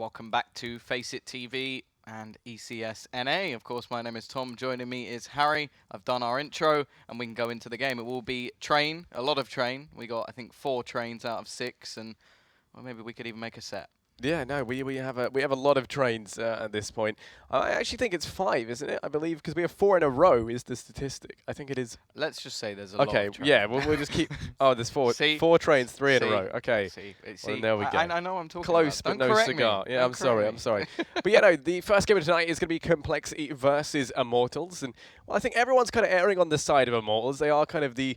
welcome back to FACEIT TV and ECS NA. Of course, my name is Tom. Joining me is Harry. I've done our intro, and we can go into the game. It will be train, a lot of train. We got, I think, 4 trains out of 6, and well, maybe we could even make a set. Yeah, no, we have a lot of trains at this point. I actually think it's 5, isn't it? I believe because we have 4 in a row is the statistic. I think it is. Let's just say there's a lot of trains. Okay, yeah, we'll just keep. Oh, there's 4. See? 4 trains, 3 in a row. Okay. See, well, there we go. I know I'm talking close, about. but Don't no cigar. me. Yeah, Don't I'm sorry. I'm sorry. But yeah, no, the first game of tonight is going to be Complexity versus Immortals, and well, I think everyone's kind of erring on the side of Immortals. They are kind of the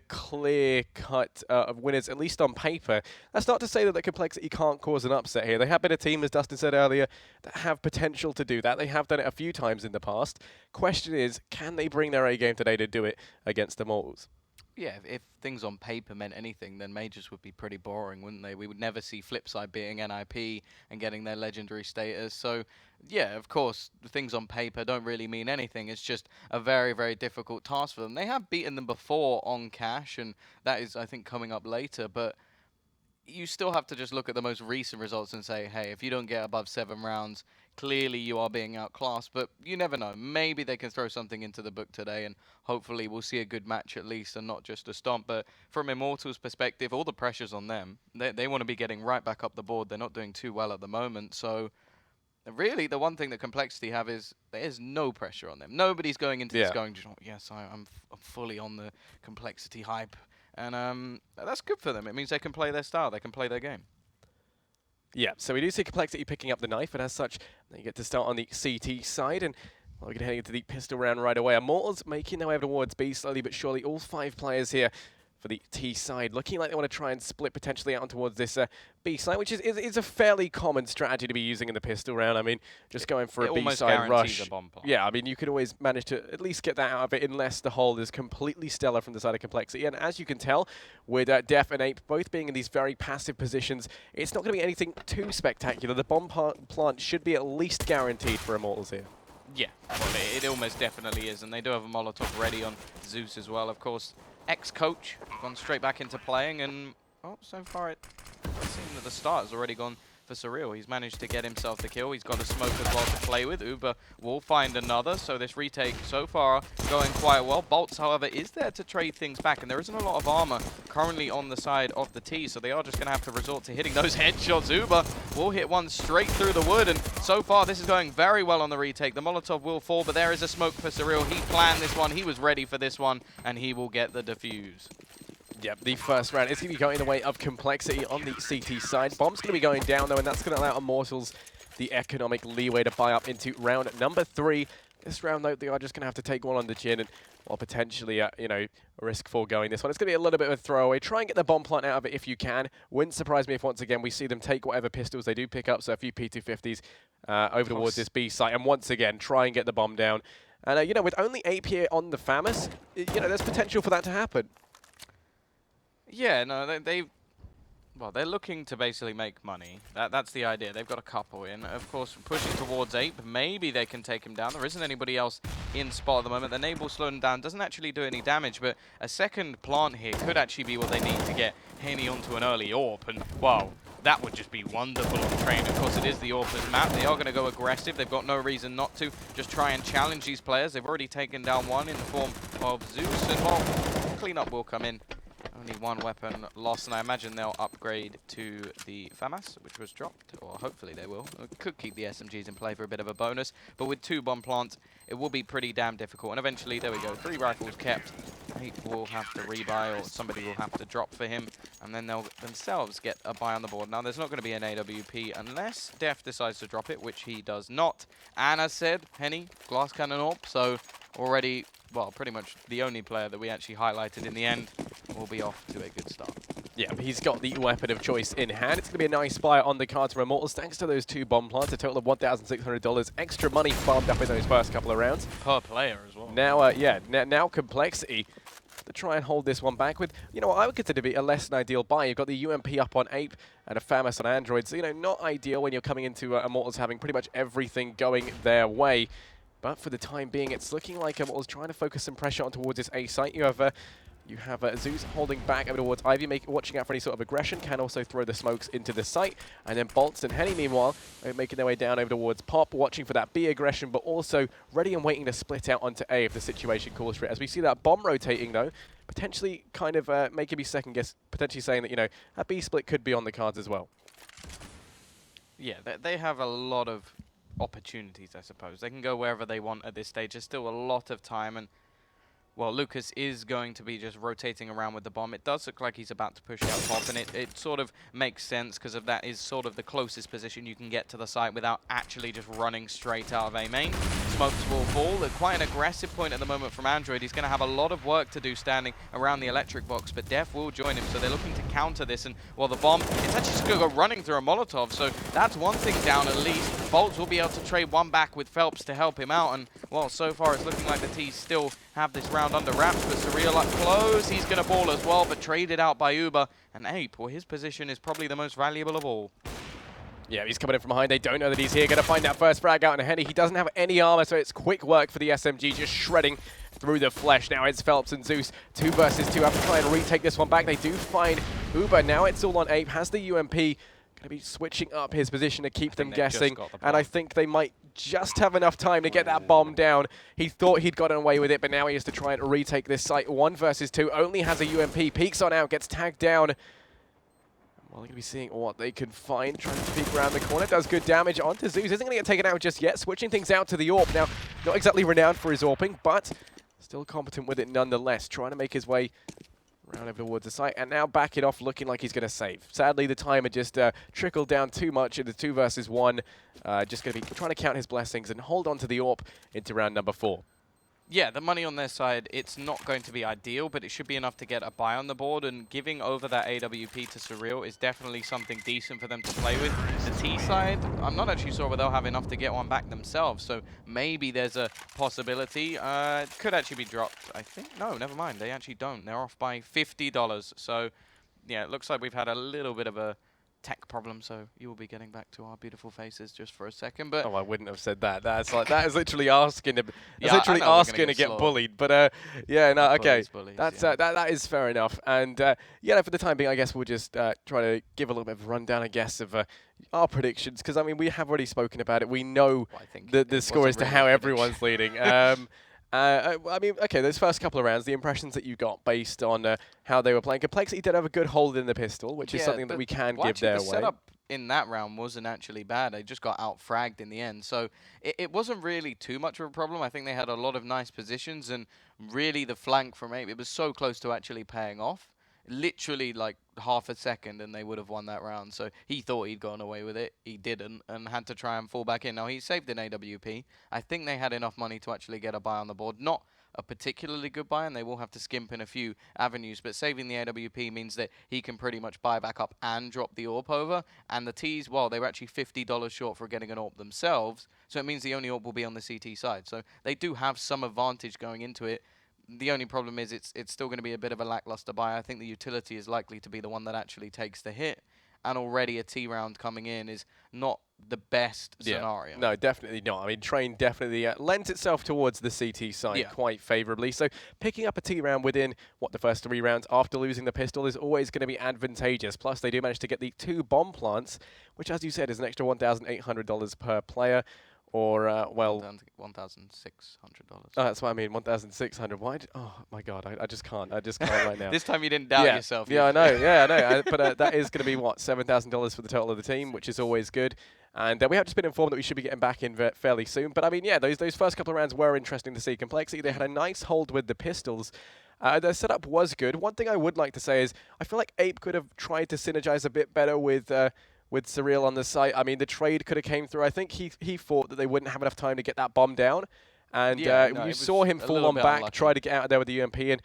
clear cut of winners, at least on paper. That's not to say that the Complexity can't cause an upset here. They have been a team, as Dustin said earlier, that have potential to do that. They have done it a few times in the past. Question is, can they bring their A game today to do it against Immortals? Yeah, if things on paper meant anything, then Majors would be pretty boring, wouldn't they? We would never see Flipside beating NIP and getting their legendary status. So, yeah, of course, the things on paper don't really mean anything. It's just a very, very difficult task for them. They have beaten them before on Cash, and that is, I think, coming up later. But you still have to just look at the most recent results and say, hey, if you don't get above 7 rounds, clearly you are being outclassed. But you never know. Maybe they can throw something into the book today, and hopefully we'll see a good match at least and not just a stomp. But from Immortals' perspective, all the pressure's on them. They want to be getting right back up the board. They're not doing too well at the moment. So really, the one thing that Complexity have is there is no pressure on them. Nobody's going into this going, oh, yes, I'm fully on the Complexity hype. And that's good for them. It means they can play their style. They can play their game. Yeah, so we do see Complexity picking up the knife, and as such, they get to start on the CT side, and well, we're heading into the pistol round right away. Immortals making their way towards B slowly but surely. All 5 players here for the T side, looking like they want to try and split potentially out towards this B side, which is a fairly common strategy to be using in the pistol round. I mean, just going for a B side rush. A bomb plant. Yeah, I mean, you could always manage to at least get that out of it, unless the hold is completely stellar from the side of Complexity. And as you can tell, with dephh and Ape both being in these very passive positions, it's not going to be anything too spectacular. The bomb plant should be at least guaranteed for Immortals here. Yeah, well, it almost definitely is, and they do have a Molotov ready on Zeus as well, of course. Ex-coach gone straight back into playing, and oh, so far it seems that the start has already gone for Surreal. He's managed to get himself the kill. He's got a smoke as well to play with. Uber will find another, so this retake so far going quite well. boltz, however, is there to trade things back, and there isn't a lot of armor currently on the side of the T, so they are just going to have to resort to hitting those headshots. Uber will hit one straight through the wood, and so far this is going very well on the retake. The Molotov will fall, but there is a smoke for Surreal. He planned this one. He was ready for this one, and he will get the defuse. Yep, the first round is going to be going the way of Complexity on the CT side. Bomb's going to be going down, though, and that's going to allow Immortals the economic leeway to buy up into round number 3. This round, though, they are just going to have to take one on the chin and, well, potentially, you know, risk foregoing this one. It's going to be a little bit of a throwaway. Try and get the bomb plant out of it if you can. Wouldn't surprise me if, once again, we see them take whatever pistols they do pick up, so a few P250s over towards this B site, and once again, try and get the bomb down. And, you know, with only Ape here on the FAMAS, you know, there's potential for that to happen. Yeah, no, they're looking to basically make money. That's the idea. They've got a couple in. Of course, pushing towards Ape. Maybe they can take him down. There isn't anybody else in spot at the moment. The Nabal slowing down doesn't actually do any damage, but a second plant here could actually be what they need to get Henny onto an early AWP. And, wow, that would just be wonderful on train. Of course, it is the AWP's map. They are going to go aggressive. They've got no reason not to. Just try and challenge these players. They've already taken down one in the form of Zeus. And, well, cleanup will come in. Only one weapon lost, and I imagine they'll upgrade to the FAMAS, which was dropped, or hopefully they will. Could keep the SMGs in play for a bit of a bonus, but with 2 bomb plants, it will be pretty damn difficult. And eventually, there we go, 3 rifles kept. He will have to rebuy, or somebody will have to drop for him, and then they'll themselves get a buy on the board. Now, there's not going to be an AWP unless dephh decides to drop it, which he does not. And as said, Henny, glass cannon AWP, so already, well, pretty much the only player that we actually highlighted in the end will be off to a good start. Yeah, he's got the weapon of choice in hand. It's going to be a nice buy on the cards for Immortals, thanks to those 2 bomb plants, a total of $1,600 extra money farmed up in those first couple of rounds. Per player as well. Now, now Complexity to try and hold this one back with, you know, what I would consider to be a less than ideal buy. You've got the UMP up on Ape and a FAMAS on Android, so, you know, not ideal when you're coming into Immortals having pretty much everything going their way. But for the time being, it's looking like Immortals trying to focus some pressure on towards this A site. You have You have zews holding back over towards Ivy, watching out for any sort of aggression, can also throw the smokes into the site. And then boltz and Henny, meanwhile, are making their way down over towards Pop, watching for that B aggression, but also ready and waiting to split out onto A if the situation calls for it. As we see that bomb rotating, though, potentially kind of making me second guess, potentially saying that, you know, a B split could be on the cards as well. Yeah, they have a lot of opportunities, I suppose. They can go wherever they want at this stage. There's still a lot of time, and well, Lucas is going to be just rotating around with the bomb. It does look like he's about to push out Pop, and it sort of makes sense because of that is sort of the closest position you can get to the site without actually just running straight out of A main. Smokes will fall. Quite an aggressive point at the moment from Android. He's going to have a lot of work to do standing around the electric box, but dephh will join him, so they're looking to counter this. And, well, the bomb, it's actually just going to go running through a Molotov, so that's one thing down at least. boltz will be able to trade one back with felps to help him out, and, well, so far it's looking like the T's still have this round under wraps, but Surreal up close. He's going to ball as well, but traded out by Uber. And Ape, well, his position is probably the most valuable of all. Yeah, he's coming in from behind. They don't know that he's here. Going to find that first frag out. And Henny, he doesn't have any armor, so it's quick work for the SMG, just shredding through the flesh. Now it's felps and zews. 2 versus 2. Have to try and retake this one back. They do find Uber. Now it's all on Ape. Has the UMP. Going to be switching up his position to keep them guessing. And I think they might just have enough time to get that bomb down. He thought he'd gotten away with it, but now he has to try and retake this site. 1 versus 2. Only has a UMP. Peeks on out. Gets tagged down. Well, they're going to be seeing what they can find. Trying to peek around the corner. Does good damage onto zews. Isn't going to get taken out just yet. Switching things out to the AWP. Now, not exactly renowned for his AWPing, but still competent with it nonetheless. Trying to make his way around over towards the site. And now back it off, looking like he's going to save. Sadly, the timer just trickled down too much in the 2 versus 1. Just going to be trying to count his blessings and hold on to the AWP into round number 4. Yeah, the money on their side, it's not going to be ideal, but it should be enough to get a buy on the board, and giving over that AWP to Surreal is definitely something decent for them to play with. The T side, I'm not actually sure whether they'll have enough to get one back themselves, so maybe there's a possibility. It could actually be dropped, I think. No, never mind, they actually don't. They're off by $50, so yeah, it looks like we've had a little bit of a tech problem, so you will be getting back to our beautiful faces just for a second. But oh, I wouldn't have said that. That's like that is literally asking to, yeah, literally asking to get bullied. But yeah, no, okay, bullies, that's yeah. that is fair enough. And yeah, for the time being, I guess we'll just try to give a little bit of a rundown, I guess, of our predictions, because I mean we have already spoken about it. We know the score as to how everyone's leading. I mean, okay, those first couple of rounds, the impressions that you got based on how they were playing. Complexity did have a good hold in the pistol, which is something that we can give their way. The setup in that round wasn't actually bad. They just got out-fragged in the end. So it wasn't really too much of a problem. I think they had a lot of nice positions, and really the flank from Ape, it was so close to actually paying off. Literally like half a second and they would have won that round. So he thought he'd gone away with it. He didn't, and had to try and fall back in. Now he saved an AWP. I think they had enough money to actually get a buy on the board. Not a particularly good buy, and they will have to skimp in a few avenues, but saving the AWP means that he can pretty much buy back up and drop the AWP over. And the T's, well, they were actually $50 short for getting an AWP themselves, so it means the only AWP will be on the CT side. So they do have some advantage going into it. The only problem is it's still going to be a bit of a lackluster buy. I think the utility is likely to be the one that actually takes the hit. And already a T round coming in is not the best scenario. No, definitely not. I mean, Train definitely lends itself towards the CT side quite favorably. So picking up a T round within, the first 3 rounds after losing the pistol is always going to be advantageous. Plus, they do manage to get the 2 bomb plants, which, as you said, is an extra $1,800 per player. Or, well... $1,600. Oh, that's what I mean, 1,600. Why? Oh, my God, I just can't. I just can't right now. This time you didn't doubt yourself. Yeah, I know. Yeah, I know. But that is going to be, $7,000 for the total of the team, which is always good. And we have just been informed that we should be getting back in fairly soon. But, I mean, yeah, those first couple of rounds were interesting to see. Complexity, they had a nice hold with the pistols. Their setup was good. One thing I would like to say is I feel like Ape could have tried to synergize a bit better with Surreal on the site. I mean, the trade could have came through. I think he thought that they wouldn't have enough time to get that bomb down. And you saw him fall on back, try to get out of there with the UMP. And,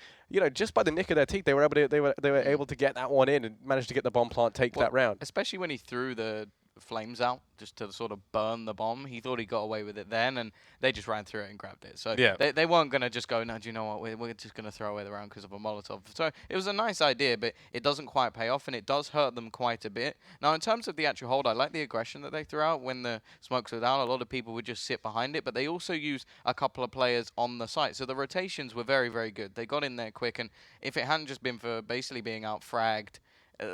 just by the nick of their teeth, they were able to get that one in and managed to get the bomb plant, take that round. Especially when he threw the flames out just to sort of burn the bomb. He thought he got away with it then, and they just ran through it and grabbed it. So Yeah. they weren't going to just go, no, do you know what, we're just going to throw away the round because of a Molotov. So it was a nice idea, but it doesn't quite pay off, and it does hurt them quite a bit. Now, in terms of the actual hold, I like the aggression that they threw out when the smokes were down. A lot of people would just sit behind it, but they also use a couple of players on the site. So the rotations were very, very good. They got in there quick, and if it hadn't just been for basically being out-fragged,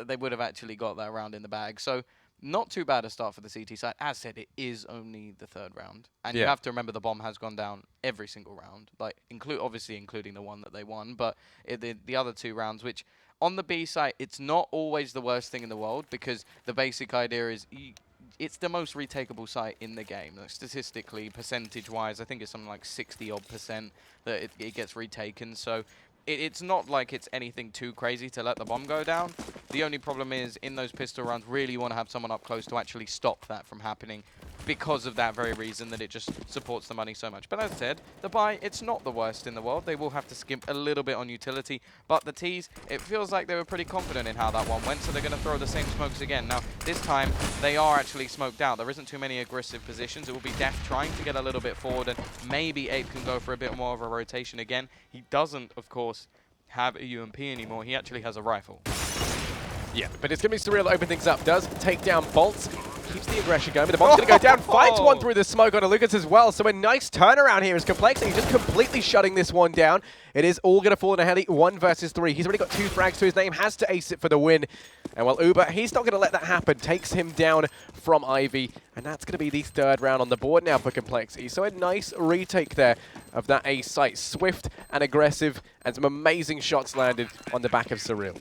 they would have actually got that round in the bag. So not too bad a start for the CT side. As said, it is only the third round. And you have to remember the bomb has gone down every single round, like obviously including the one that they won, but the other 2 rounds, which on the B side, it's not always the worst thing in the world, because the basic idea is it's the most retakeable site in the game. Like, statistically, percentage-wise, I think it's something like 60-odd% that it gets retaken. So it's not like it's anything too crazy to let the bomb go down. The only problem is, in those pistol rounds, really you want to have someone up close to actually stop that from happening, because of that very reason, that it just supports the money so much. But as I said, the buy, it's not the worst in the world. They will have to skimp a little bit on utility, but the T's, it feels like they were pretty confident in how that one went, so they're going to throw the same smokes again. Now, this time, they are actually smoked out. There isn't too many aggressive positions. It will be dephh trying to get a little bit forward, and maybe Ape can go for a bit more of a rotation again. He doesn't, of course, have a UMP anymore. He actually has a rifle. Yeah, but it's going to be Surreal to open things up. Does take down boltz. Keeps the aggression going, but the bomb's going to go down. Finds one through the smoke onto Lucas as well. So a nice turnaround here as Complexity just completely shutting this one down. It is all going to fall into Heli 1 versus 3. He's already got 2 frags to his name, has to ace it for the win. And while Uber, he's not going to let that happen, takes him down from Ivy. And that's going to be the 3rd round on the board now for Complexity. So a nice retake there of that A site. Swift and aggressive, and some amazing shots landed on the back of Surreal.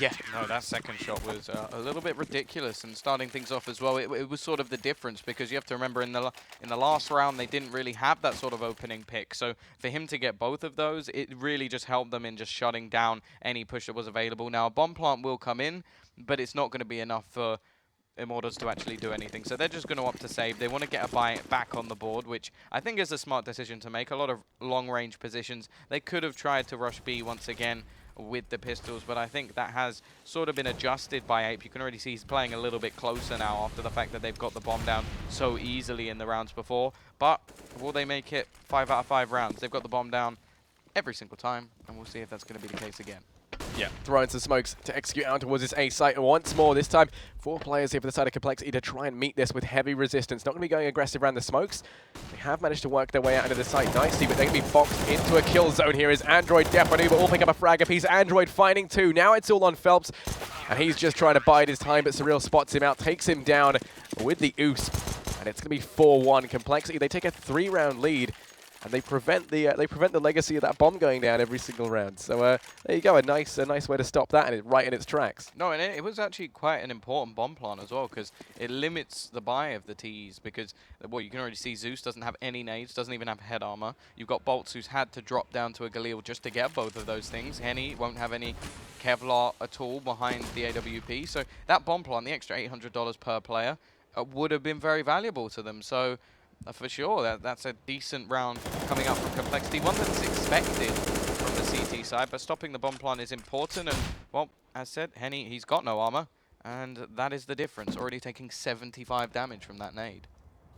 Yeah, no, that second shot was a little bit ridiculous, and starting things off as well, it was sort of the difference, because you have to remember in the last round they didn't really have that sort of opening pick. So for him to get both of those, it really just helped them in just shutting down any push that was available. Now, a bomb plant will come in, but it's not going to be enough for Immortals to actually do anything. So they're just going to opt to save. They want to get a buy back on the board, which I think is a smart decision to make. A lot of long-range positions. They could have tried to rush B once again with the pistols, but I think that has sort of been adjusted by Ape. You can already see he's playing a little bit closer now after the fact that they've got the bomb down so easily in the rounds before. But will they make it 5 out of 5 rounds? They've got the bomb down every single time, and we'll see if that's going to be the case again. Yeah, throwing some smokes to execute out towards this A site once more. This time, 4 players here for the side of Complexity to try and meet this with heavy resistance. Not going to be going aggressive around the smokes. They have managed to work their way out into the site nicely, but they're going to be boxed into a kill zone here as Android, dephh, and Uber all pick up a frag apiece. Android finding 2. Now it's all on felps, and he's just trying to bide his time, but Surreal spots him out, takes him down with the oos, and it's going to be 4-1. Complexity, they take a 3-round lead, and they prevent the legacy of that bomb going down every single round. So there you go, a nice way to stop that, and it's right in its tracks. No, and it was actually quite an important bomb plant as well, because it limits the buy of the T's, because well, you can already see Zeus doesn't have any nades, doesn't even have head armor. You've got boltz, who's had to drop down to a Galil just to get both of those things. Henny won't have any Kevlar at all behind the AWP. So that bomb plant, the extra $800 per player, would have been very valuable to them. So for sure, that's a decent round coming up from Complexity. One that's expected from the CT side, but stopping the bomb plant is important. And, well, as said, Henny, he's got no armor, and that is the difference. Already taking 75 damage from that nade.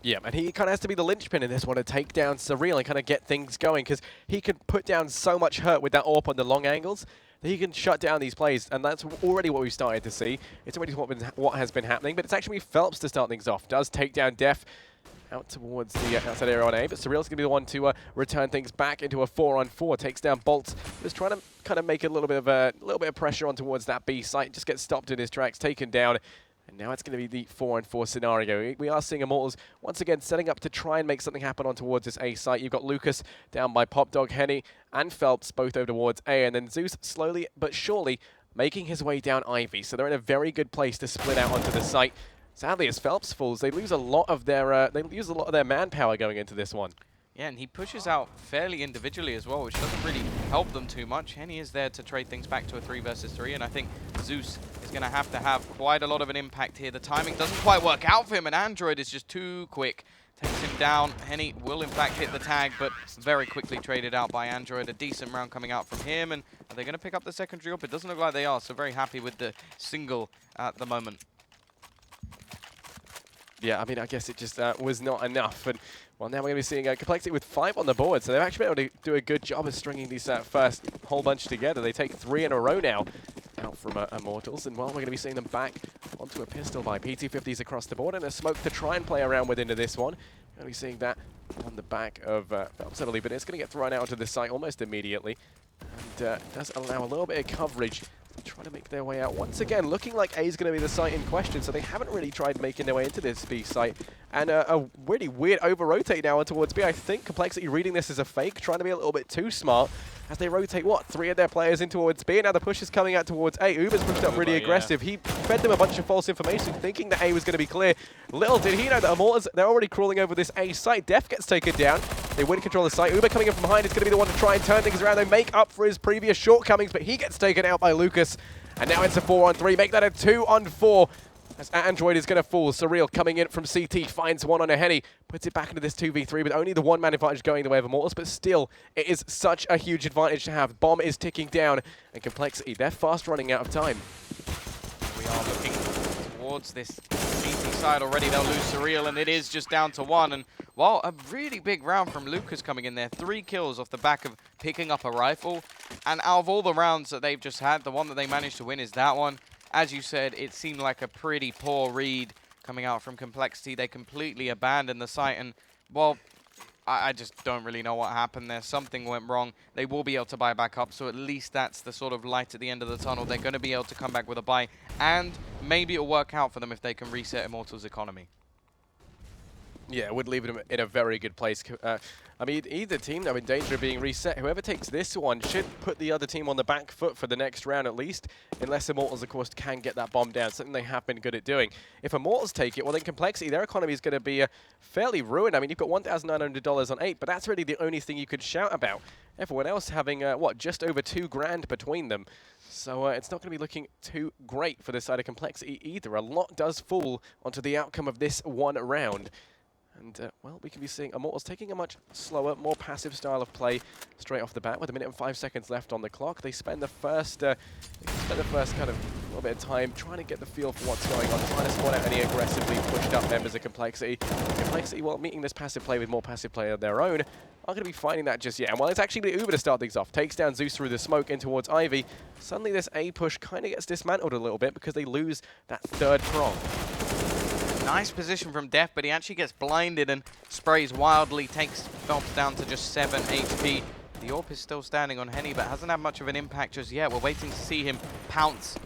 Yeah, and he kind of has to be the linchpin in this one to take down Surreal and kind of get things going, because he can put down so much hurt with that AWP on the long angles that he can shut down these plays, and that's already what we've started to see. It's already what has been happening, but it's actually felps to start things off. Does take down dephh out towards the outside area on A, but Surreal's going to be the one to return things back into a 4-on-4. Takes down boltz. Just trying to kind of make a little bit of pressure on towards that B site. Just gets stopped in his tracks, taken down. And now it's going to be the 4-on-4 scenario. We are seeing Immortals once again setting up to try and make something happen on towards this A site. You've got Lucas down by Popdog, Henny, and felps both over towards A, and then Zeus slowly but surely making his way down Ivy. So they're in a very good place to split out onto the site. Sadly, as felps falls, they lose a lot of their manpower going into this one. Yeah, and he pushes out fairly individually as well, which doesn't really help them too much. Henny is there to trade things back to a 3 versus 3, and I think Zeus is going to have quite a lot of an impact here. The timing doesn't quite work out for him, and Android is just too quick. Takes him down. Henny will in fact hit the tag, but very quickly traded out by Android. A decent round coming out from him, and are they going to pick up the secondary up? It doesn't look like they are, so very happy with the single at the moment. Yeah, I mean, I guess it just was not enough. And, well, now we're going to be seeing Complexity with 5 on the board. So they've actually been able to do a good job of stringing these first whole bunch together. They take 3 in a row now out from Immortals. And, well, we're going to be seeing them back onto a pistol by PT50s across the board and a smoke to try and play around with into this one. We're going to be seeing that on the back of felps, I believe, but it's going to get thrown out onto the site almost immediately. And does allow a little bit of coverage. Trying to make their way out. Once again, looking like A is going to be the site in question, so they haven't really tried making their way into this B site. And a really weird over-rotate now towards B. I think Complexity reading this as a fake, trying to be a little bit too smart as they rotate, what, 3 of their players in towards B. And now the push is coming out towards A. Uber's pushed up really aggressive. He fed them a bunch of false information, thinking that A was going to be clear. Little did he know that Immortals, they're already crawling over this A site. dephh gets taken down. They win control of the site. Uber coming in from behind is going to be the one to try and turn things around. They make up for his previous shortcomings, but he gets taken out by Lucas. And now it's a 4-on-3. Make that a 2-on-4. As Android is going to fall. Surreal coming in from CT, finds one on a Henny, puts it back into this 2v3 with only the one-man advantage going the way of Immortals, but still, it is such a huge advantage to have. Bomb is ticking down, and Complexity, they're fast running out of time. We are looking towards this CT side already. They'll lose Surreal, and it is just down to 1. And, well, a really big round from Lucas coming in there. 3 kills off the back of picking up a rifle. And out of all the rounds that they've just had, the one that they managed to win is that one. As you said, it seemed like a pretty poor read coming out from Complexity. They completely abandoned the site, and, well, I just don't really know what happened there. Something went wrong. They will be able to buy back up, so at least that's the sort of light at the end of the tunnel. They're going to be able to come back with a buy, and maybe it'll work out for them if they can reset Immortals' economy. Yeah, it would leave them in a very good place. I mean, either team, though, in danger of being reset. Whoever takes this one should put the other team on the back foot for the next round at least, unless Immortals, of course, can get that bomb down, something they have been good at doing. If Immortals take it, well, then Complexity, their economy is going to be fairly ruined. I mean, you've got $1,900 on 8, but that's really the only thing you could shout about. Everyone else having, what, just over $2 grand between them. So it's not going to be looking too great for this side of Complexity either. A lot does fall onto the outcome of this one round. And, well, we can be seeing Immortals taking a much slower, more passive style of play straight off the bat with 1 minute and 5 seconds left on the clock. They spend the first kind of little bit of time trying to get the feel for what's going on, trying to spot out any aggressively pushed up members of Complexity. Complexity, well, meeting this passive play with more passive play of their own, aren't going to be finding that just yet. And while it's actually Uber to start things off, takes down Zeus through the smoke in towards Ivy, suddenly this A push kind of gets dismantled a little bit because they lose that 3rd prong. Nice position from dephh, but he actually gets blinded and sprays wildly, takes felps down to just 7 HP. The AWP is still standing on Henny, but hasn't had much of an impact just yet. We're waiting to see him pounce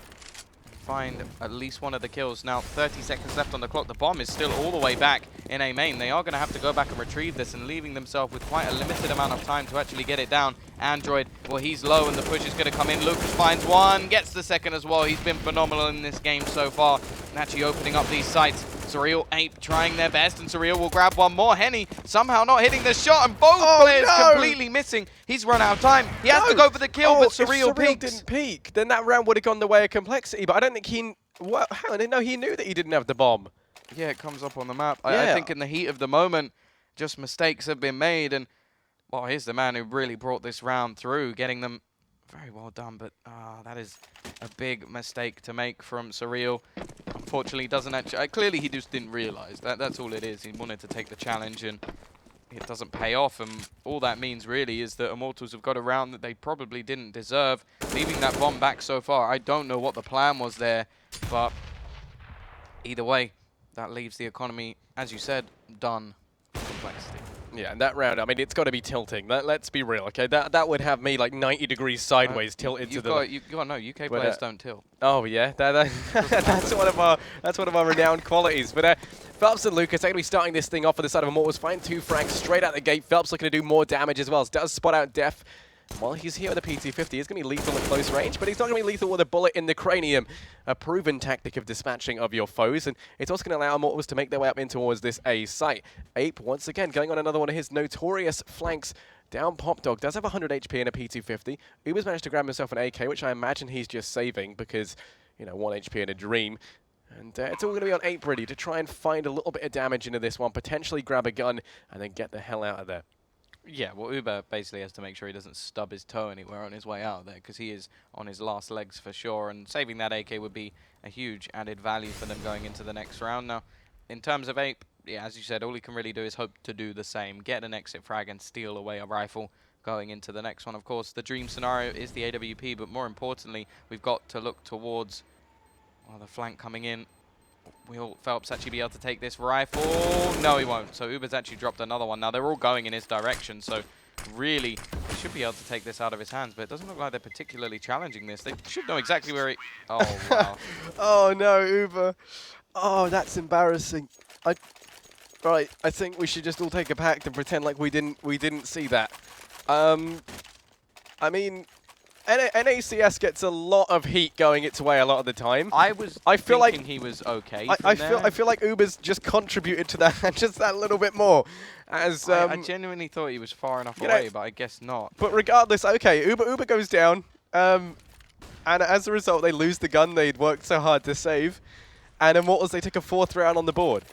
and find at least one of the kills. Now, 30 seconds left on the clock. The bomb is still all the way back in A main. They are going to have to go back and retrieve this, and leaving themselves with quite a limited amount of time to actually get it down. Android, well, he's low, and the push is going to come in. Lucas finds one, gets the second as well. He's been phenomenal in this game so far, and actually opening up these sites. Surreal Ape trying their best, and Surreal will grab one more. Henny somehow not hitting the shot, and both players completely missing. He's run out of time. He has to go for the kill, but Surreal didn't peek, then that round would have gone the way of Complexity, but I don't think he... Well, hang on, no, he knew that he didn't have the bomb. Yeah, it comes up on the map. I think in the heat of the moment, just mistakes have been made, and, well, here's the man who really brought this round through, getting them very well done, but that is a big mistake to make from Surreal. Unfortunately, doesn't actually... clearly, he just didn't realize. That's all it is. He wanted to take the challenge, and it doesn't pay off. And all that means, really, is that Immortals have got a round that they probably didn't deserve, leaving that bomb back so far. I don't know what the plan was there, but either way, that leaves the economy, as you said, done. Complexity. Yeah, and that round, I mean, it's got to be tilting. Let's be real, okay? That would have me like 90 degrees sideways tilted to the... You got no, UK players don't tilt. Oh yeah, that's one of our renowned qualities. But felps and Lucas are going to be starting this thing off on the side of Immortals. Find 2 frags straight out the gate. felps looking to do more damage as well. Does spot out dephh. While he's here with a PT50, he's going to be lethal at close range, but he's not going to be lethal with a bullet in the cranium. A proven tactic of dispatching of your foes, and it's also going to allow Immortals to make their way up in towards this A site. Ape, once again, going on another one of his notorious flanks. Down Pop Dog, does have 100 HP and a PT50. Uber's managed to grab himself an AK, which I imagine he's just saving because, you know, 1 HP in a dream. And it's all going to be on Ape ready to try and find a little bit of damage into this one, potentially grab a gun, and then get the hell out of there. Yeah, well, Uber basically has to make sure he doesn't stub his toe anywhere on his way out there, because he is on his last legs for sure, and saving that AK would be a huge added value for them going into the next round. Now, in terms of Ape, yeah, as you said, all he can really do is hope to do the same. Get an exit frag and steal away a rifle going into the next one. Of course, the dream scenario is the AWP, but more importantly, we've got to look towards the flank coming in. Will felps actually be able to take this rifle? No, he won't. So Uber's actually dropped another one. Now, they're all going in his direction, so really, they should be able to take this out of his hands, but it doesn't look like they're particularly challenging this. They should know exactly where he... Oh, wow. Oh, no, Uber. Oh, that's embarrassing. Right, I think we should just all take a pact and pretend like we didn't see that. I mean, NACS gets a lot of heat going its way a lot of the time. I feel like he was okay. I feel like Uber's just contributed to that just that little bit more. As I genuinely thought he was far enough away, but I guess not. But regardless, okay, Uber goes down, and as a result, they lose the gun they'd worked so hard to save, and Immortals they take a 4th round on the board.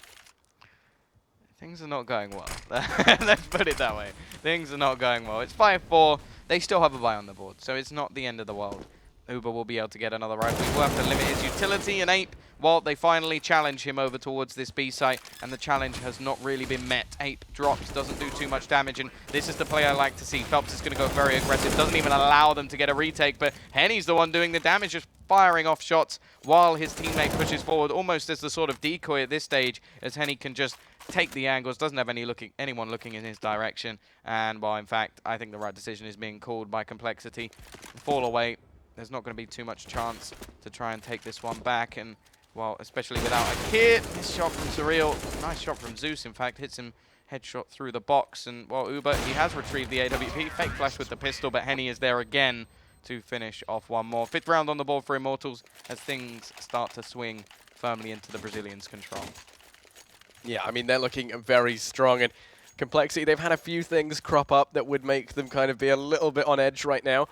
Things are not going well. Let's put it that way. Things are not going well. It's 5-4. They still have a buy on the board, so it's not the end of the world. Uber will be able to get another rifle. He will have to limit his utility, and Ape, well, they finally challenge him over towards this B site, and the challenge has not really been met. Ape drops, doesn't do too much damage, and this is the play I like to see. felps is going to go very aggressive, doesn't even allow them to get a retake, but Henny's the one doing the damage, just firing off shots while his teammate pushes forward, almost as the sort of decoy at this stage, as Henny can just take the angles, doesn't have anyone looking in his direction, and well, in fact, I think the right decision is being called by Complexity. Fall away. There's not going to be too much chance to try and take this one back, and well, especially without a kit. This shot from Surreal, nice shot from Zeus, in fact, hits him headshot through the box, and well, Uber, he has retrieved the AWP, fake flash with the pistol, but Henny is there again to finish off one more. 5th round on the board for Immortals as things start to swing firmly into the Brazilians' control. Yeah, I mean, they're looking very strong, and Complexity, they've had a few things crop up that would make them kind of be a little bit on edge right now.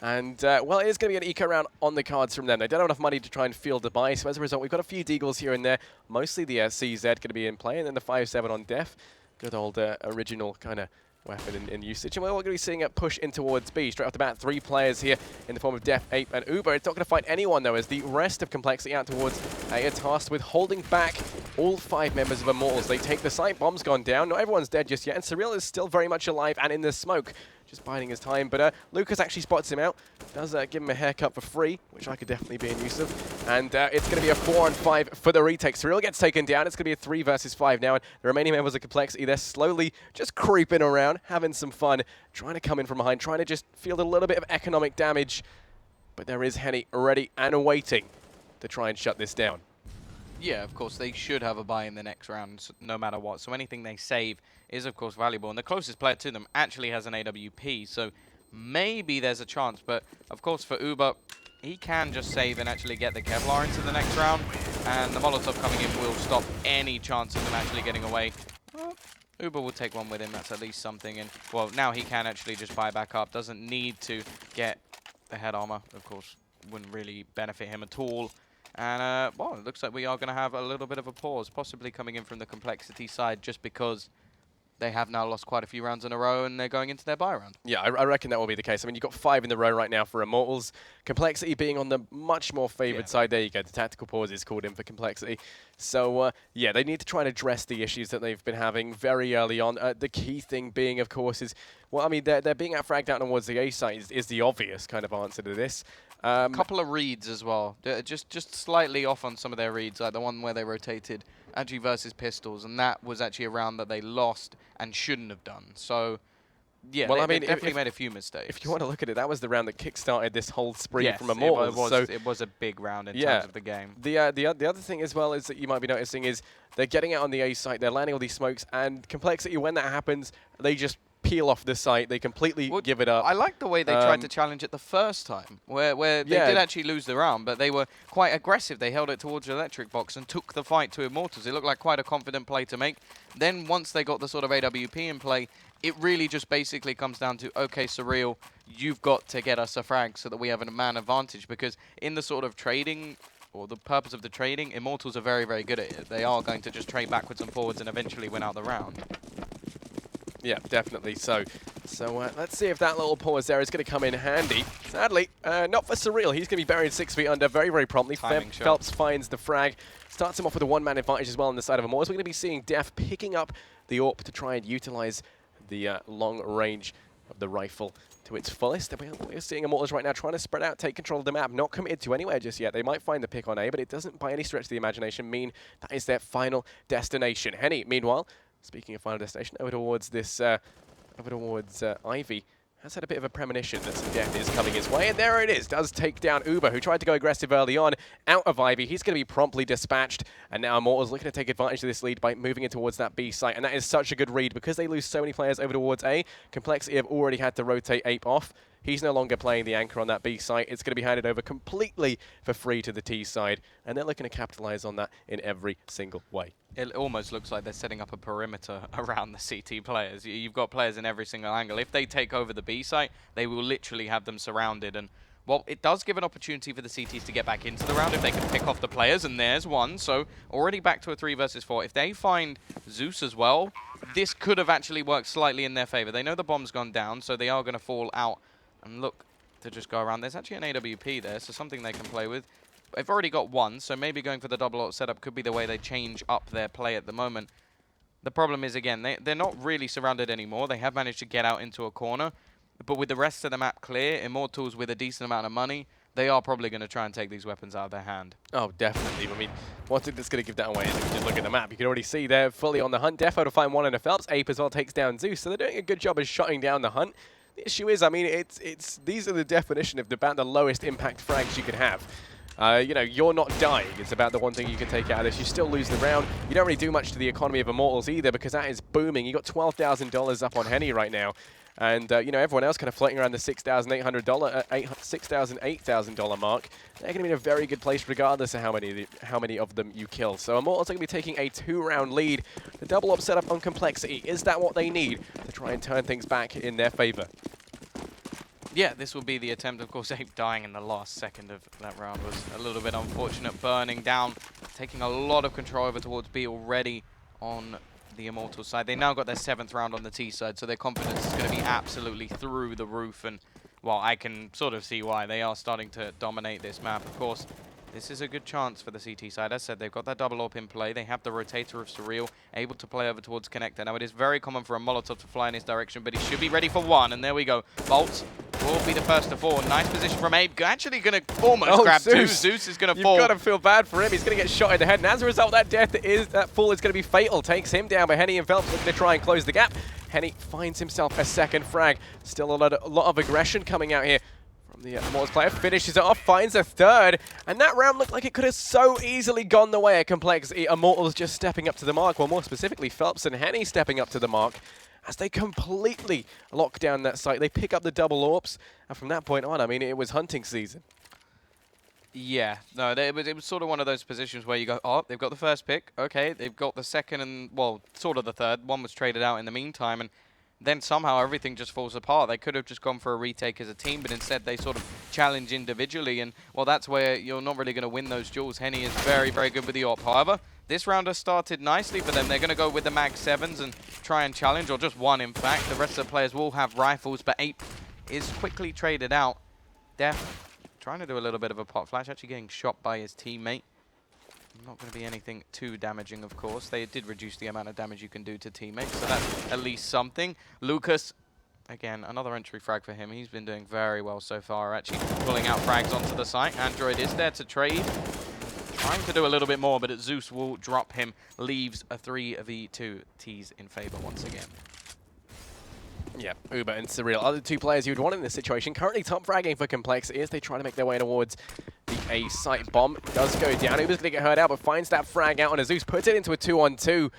And, well, it is going to be an eco round on the cards from them. They don't have enough money to try and field the buy, so as a result, we've got a few deagles here and there. Mostly the CZ going to be in play, and then the 5-7 on dephh. Good old original kind of weapon in usage. And we're all going to be seeing a push in towards B. Straight off the bat, 3 players here in the form of dephh, Ape, and Uber. It's not going to fight anyone, though, as the rest of Complexity out towards A are tasked with holding back all 5 members of Immortals. They take the site. Bomb's gone down. Not everyone's dead just yet, and Surreal is still very much alive and in the smoke. Just biding his time, but Lucas actually spots him out. Does give him a haircut for free, which I could definitely be in use of. And it's going to be a 4-on-5 for the retake. Surreal gets taken down. It's going to be a 3 versus 5 now, and the remaining members of Complexity, they're slowly just creeping around, having some fun, trying to come in from behind, trying to just field a little bit of economic damage. But there is Henny ready and waiting to try and shut this down. Yeah, of course, they should have a buy in the next round, no matter what. So anything they save is, of course, valuable. And the closest player to them actually has an AWP, so maybe there's a chance. But, of course, for Uber, he can just save and actually get the Kevlar into the next round. And the Molotov coming in will stop any chance of them actually getting away. Well, Uber will take one with him. That's at least something. And, well, now he can actually just buy back up. Doesn't need to get the head armor. Of course, wouldn't really benefit him at all. And, well, it looks like we are going to have a little bit of a pause, possibly coming in from the Complexity side, just because they have now lost quite a few rounds in a row and they're going into their bye round. Yeah, I reckon that will be the case. I mean, you've got 5 in the row right now for Immortals. Complexity being on the much more favoured side. There you go. The tactical pause is called in for Complexity. So, yeah, they need to try and address the issues that they've been having very early on. The key thing being, of course, is, well, I mean, they're being out-fragged out towards the A side is the obvious kind of answer to this. A couple of reads as well. Just slightly off on some of their reads, like the one where they rotated Agi versus Pistols, and that was actually a round that they lost and shouldn't have done. So, yeah, well, I mean, definitely made a few mistakes. If you want to look at it, that was the round that kick-started this whole spree from Immortals. It was a big round in terms of the game. The other thing as well is that you might be noticing is they're getting out on the A site, they're landing all these smokes, and Complexity, when that happens, they just peel off the site. They completely give it up. I like the way they tried to challenge it the first time, where they did actually lose the round, but they were quite aggressive. They held it towards the electric box and took the fight to Immortals. It looked like quite a confident play to make. Then once they got the sort of AWP in play, it really just basically comes down to, okay, Surreal, you've got to get us a frag so that we have a man advantage, because in the sort of trading, or the purpose of the trading, Immortals are very, very good at it. They are going to just trade backwards and forwards and eventually win out the round. Yeah, definitely so. So let's see if that little pause there is going to come in handy. Sadly, not for Surreal. He's going to be buried 6 feet under very, very promptly. Felps finds the frag, starts him off with a one-man advantage as well on the side of Immortals. We're going to be seeing dephh picking up the AWP to try and utilize the long range of the rifle to its fullest. We're seeing Immortals right now trying to spread out, take control of the map, not committed to anywhere just yet. They might find the pick on A, but it doesn't by any stretch of the imagination mean that is their final destination. Henny, meanwhile, speaking of final destination, over towards this, Ivy, has had a bit of a premonition that some death is coming his way, and there it is. Does take down Uber, who tried to go aggressive early on, out of Ivy. He's going to be promptly dispatched, and now Immortals looking to take advantage of this lead by moving in towards that B site, and that is such a good read because they lose so many players over towards A. Complexity have already had to rotate Ape off. He's no longer playing the anchor on that B site. It's going to be handed over completely for free to the T side, and they're looking to capitalize on that in every single way. It almost looks like they're setting up a perimeter around the CT players. You've got players in every single angle. If they take over the B site, they will literally have them surrounded. And, well, it does give an opportunity for the CTs to get back into the round if they can pick off the players, and there's one. So already back to a 3 versus 4. If they find Zeus as well, this could have actually worked slightly in their favor. They know the bomb's gone down, so they are going to fall out and look to just go around. There's actually an AWP there, so something they can play with. They've already got one, so maybe going for the double ult setup could be the way they change up their play at the moment. The problem is, again, they're not really surrounded anymore. They have managed to get out into a corner, but with the rest of the map clear, Immortals with a decent amount of money, they are probably going to try and take these weapons out of their hand. Oh, definitely. I mean, one thing that's going to give that away is if you just look at the map, you can already see they're fully on the hunt. dephh to find one in a felps. Ape as well takes down Zeus, so they're doing a good job of shutting down the hunt. The issue is, I mean, these are the definition of about the lowest impact frags you can have. You know, you're not dying. It's about the one thing you can take out of this. You still lose the round. You don't really do much to the economy of Immortals either because that is booming. You got $12,000 up on Henny right now. And, you know, everyone else kind of floating around the $6,800, $6,000, $8,000 mark. They're going to be in a very good place regardless of how many of them you kill. So Immortals are going to be taking a 2-round lead. The double up setup on Complexity, is that what they need to try and turn things back in their favor? Yeah, this will be the attempt. Of course, Ape dying in the last second of that round was a little bit unfortunate. Burning down, taking a lot of control over towards B already on the Immortals side. They now got their 7th round on the T side, so their confidence is going to be absolutely through the roof. And, well, I can sort of see why. They are starting to dominate this map. Of course, this is a good chance for the CT side. As I said, they've got that double AWP in play. They have the rotator of Surreal, able to play over towards Connector. Now, it is very common for a Molotov to fly in his direction, but he should be ready for one. And there we go. boltz will be the first to fall. Nice position from Ape. Actually going to almost grab Zeus. Zeus is going to fall. You've got to feel bad for him. He's going to get shot in the head. And as a result, that fall is going to be fatal. Takes him down, but Henny and felps looking to try and close the gap. Henny finds himself a 2nd frag. Still a lot of aggression coming out here from the Immortals player. Finishes it off, finds a 3rd. And that round looked like it could have so easily gone the way of Complexity. Immortals just stepping up to the mark. Well, more specifically, felps and Henny stepping up to the mark as they completely lock down that site. They pick up the double AWPs, and from that point on, I mean, it was hunting season. Yeah, no, it was sort of one of those positions where you go, oh, they've got the 1st pick. Okay, they've got the 2nd and, well, sort of the 3rd. One was traded out in the meantime, and then somehow everything just falls apart. They could have just gone for a retake as a team, but instead they sort of challenge individually, and, well, that's where you're not really going to win those duels. Henny is very, very good with the AWP. However, this round has started nicely for them. They're going to go with the Mag 7s and try and challenge, or just one, in fact. The rest of the players will have rifles, but Ape is quickly traded out. dephh trying to do a little bit of a pot flash, actually getting shot by his teammate. Not going to be anything too damaging, of course. They did reduce the amount of damage you can do to teammates, so that's at least something. Lucas, again, another entry frag for him. He's been doing very well so far, actually pulling out frags onto the site. Android is there to trade. Trying to do a little bit more, but Zeus will drop him. Leaves a 3v2 T's in favor once again. Yeah, Uber and Surreal are the 2 players you'd want in this situation. Currently top fragging for Complexity as they try to make their way towards the A site. Bomb does go down. Uber's going to get hurt out, but finds that frag out on a Zeus. Puts it into a 2-on-2.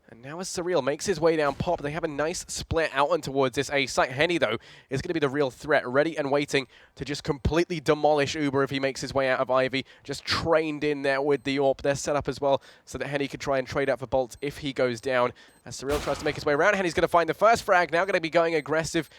And now as Surreal makes his way down Pop, they have a nice split out on towards this A site. Henny, though, is going to be the real threat, ready and waiting to just completely demolish Uber if he makes his way out of Ivy. Just trained in there with the AWP. They're set up as well so that Henny can try and trade out for boltz if he goes down. As Surreal tries to make his way around, Henny's going to find the 1st frag. Now going to be going aggressive,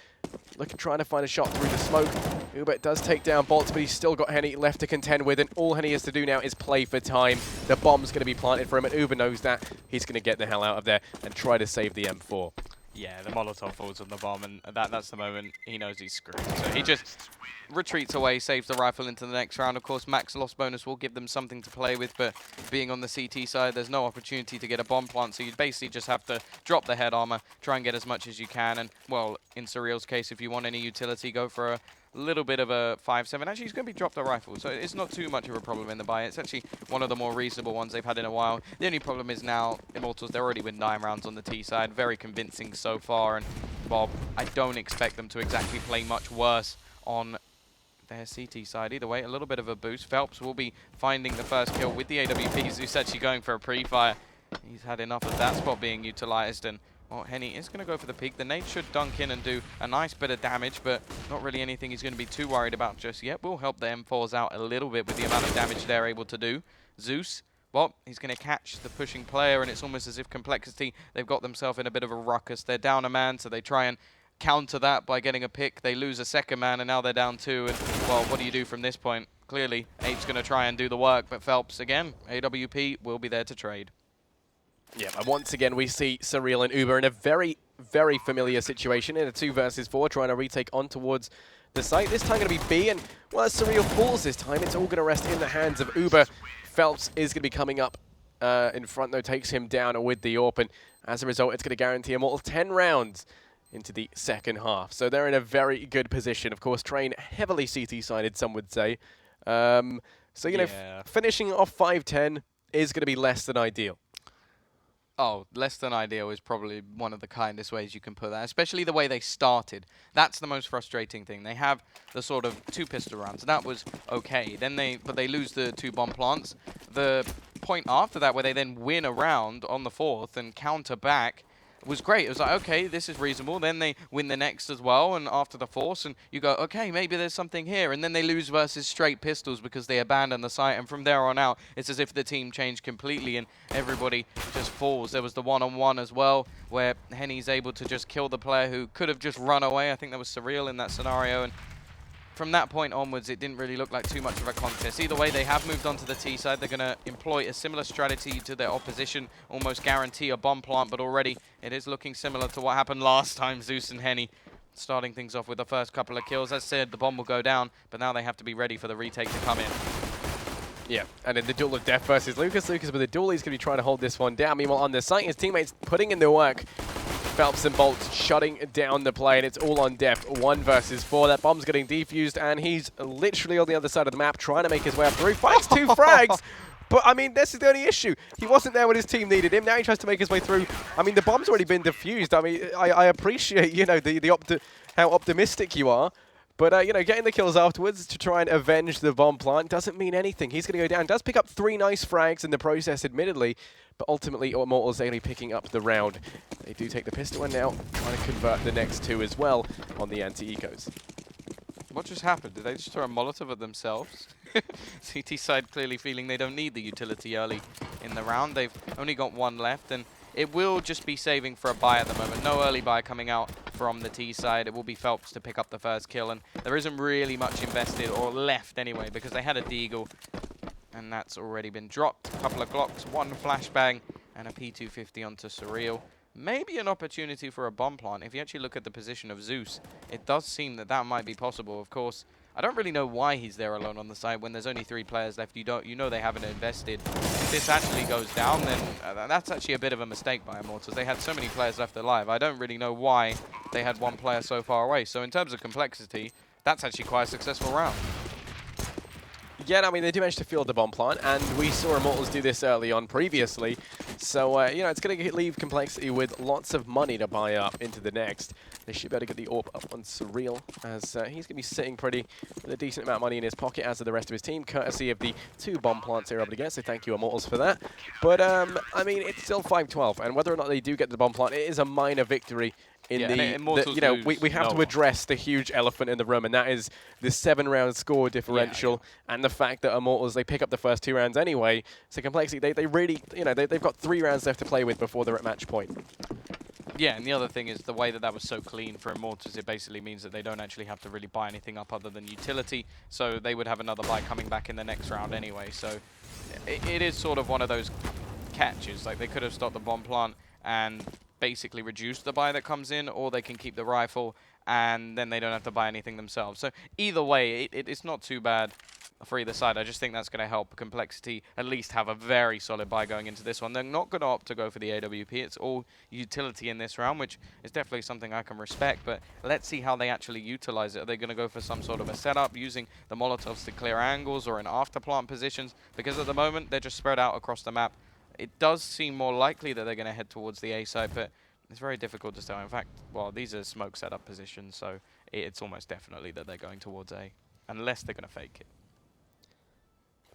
trying to find a shot through the smoke. Uber does take down boltz, but he's still got Henny left to contend with, and all Henny has to do now is play for time. The bomb's going to be planted for him, and Uber knows that. He's going to get the hell out of there and try to save the M4. Yeah, the Molotov falls on the bomb, and that's the moment he knows he's screwed. So he just retreats away, saves the rifle into the next round. Of course, max loss bonus will give them something to play with, but being on the CT side, there's no opportunity to get a bomb plant, so you basically just have to drop the head armor, try and get as much as you can, and, well, in Surreal's case, if you want any utility, go for a little bit of a 5-7. Actually, he's going to be dropped a rifle, so it's not too much of a problem in the buy. It's actually one of the more reasonable ones they've had in a while. The only problem is now, Immortals, they're already with 9 rounds on the T side. Very convincing so far, and, well, I don't expect them to exactly play much worse on their CT side. Either way, a little bit of a boost. felps will be finding the first kill with the AWP. Zeus actually going for a pre-fire. He's had enough of that spot being utilized, and well, Henny is going to go for the peek. The nade should dunk in and do a nice bit of damage, but not really anything he's going to be too worried about just yet. Will help the M4s out a little bit with the amount of damage they're able to do. Zeus, well, he's going to catch the pushing player, and it's almost as if Complexity, they've got themselves in a bit of a ruckus. They're down a man, so they try and counter that by getting a pick. They lose a second man, and now they're down 2. And, well, what do you do from this point? Clearly, Ape's going to try and do the work, but felps, again, AWP will be there to trade. Yeah, and once again, we see Surreal and Uber in a very, very familiar situation in a 2 versus 4, trying to retake on towards the site. This time going to be B, and, well, as Surreal falls this time, it's all going to rest in the hands of Uber. felps is going to be coming up in front, though, takes him down with the AWP, and as a result, it's going to guarantee Immortal 10 rounds into the second half. So they're in a very good position. Of course, Train heavily CT-sided, some would say. So, you know, finishing off 5-10 is going to be less than ideal. Oh, less than ideal is probably one of the kindest ways you can put that, especially the way they started. That's the most frustrating thing. They have the sort of 2 pistol rounds. That was okay. But they lose the 2 bomb plants. The point after that, where they then win a round on the 4th and counter back, was great. It was like, okay, this is reasonable. Then they win the next as well, and after the force, and you go, okay, maybe there's something here. And then they lose versus straight pistols because they abandon the site, and from there on out, it's as if the team changed completely and everybody just falls. There was the one-on-one as well, where Henny's able to just kill the player who could have just run away. I think that was Surreal in that scenario, and from that point onwards, it didn't really look like too much of a contest. Either way, they have moved on to the T side. They're going to employ a similar strategy to their opposition, almost guarantee a bomb plant, but already it is looking similar to what happened last time. Zeus and Henny starting things off with the first couple of kills. As said, the bomb will go down, but now they have to be ready for the retake to come in. Yeah, and in the duel of death versus Lucas with the duel, he's going to be trying to hold this one down. Meanwhile, on the site, his teammates putting in the work. felps and boltz shutting down the play, and it's all on dephh. 1 versus 4. That bomb's getting defused, and he's literally on the other side of the map trying to make his way up through. Finds 2 frags, but, I mean, this is the only issue. He wasn't there when his team needed him. Now he tries to make his way through. I mean, the bomb's already been defused. I mean, I appreciate, you know, how optimistic you are. But, you know, getting the kills afterwards to try and avenge the bomb plant doesn't mean anything. He's going to go down. Does pick up 3 nice frags in the process, admittedly. But ultimately, Immortals only picking up the round. They do take the pistol and now trying to convert the next 2 as well on the anti-ecos. What just happened? Did they just throw a Molotov at themselves? CT side clearly feeling they don't need the utility early in the round. They've only got 1 left, and it will just be saving for a buy at the moment. No early buy coming out from the T side. It will be felps to pick up the first kill, and there isn't really much invested, or left anyway, because they had a deagle, and that's already been dropped. A couple of Glocks, 1 flashbang, and a P250 onto Surreal. Maybe an opportunity for a bomb plant. If you actually look at the position of Zeus, it does seem that that might be possible. Of course, I don't really know why he's there alone on the side when there's only 3 players left. You know they haven't invested. If this actually goes down, then that's actually a bit of a mistake by Immortals. They had so many players left alive. I don't really know why they had 1 player so far away. So in terms of complexity, that's actually quite a successful round. Yeah, I mean, they do manage to field the bomb plant, and we saw Immortals do this early on previously. So, you know, it's going to leave Complexity with lots of money to buy up into the next. They should be able to get the AWP up on Surreal, as he's going to be sitting pretty with a decent amount of money in his pocket, as are the rest of his team, courtesy of the 2 bomb plants they're able to get. So thank you, Immortals, for that. But, I mean, it's still 5-12, and whether or not they do get the bomb plant, it is a minor victory. In you know, we have to address the huge elephant in the room, and that is the 7-round score differential, and the fact that Immortals, they pick up the first 2 rounds anyway. So Complexity, they really, you know, they've got 3 rounds left to play with before they're at match point. Yeah, and the other thing is the way that was so clean for Immortals, it basically means that they don't actually have to really buy anything up other than utility. So they would have another buy coming back in the next round anyway. So it is sort of one of those catches. Like, they could have stopped the bomb plant and basically reduce the buy that comes in, or they can keep the rifle and then they don't have to buy anything themselves. So either way, it's not too bad for either side. I just think that's going to help Complexity at least have a very solid buy going into this one. They're not going to opt to go for the AWP. It's all utility in this round, which is definitely something I can respect, but let's see how they actually utilize it. Are they going to go for some sort of a setup using the Molotovs to clear angles or in afterplant positions? Because at the moment, they're just spread out across the map. It does seem more likely that they're going to head towards the A side, but it's very difficult to tell. In fact, well, these are smoke setup positions, so it's almost definitely that they're going towards A, unless they're going to fake it.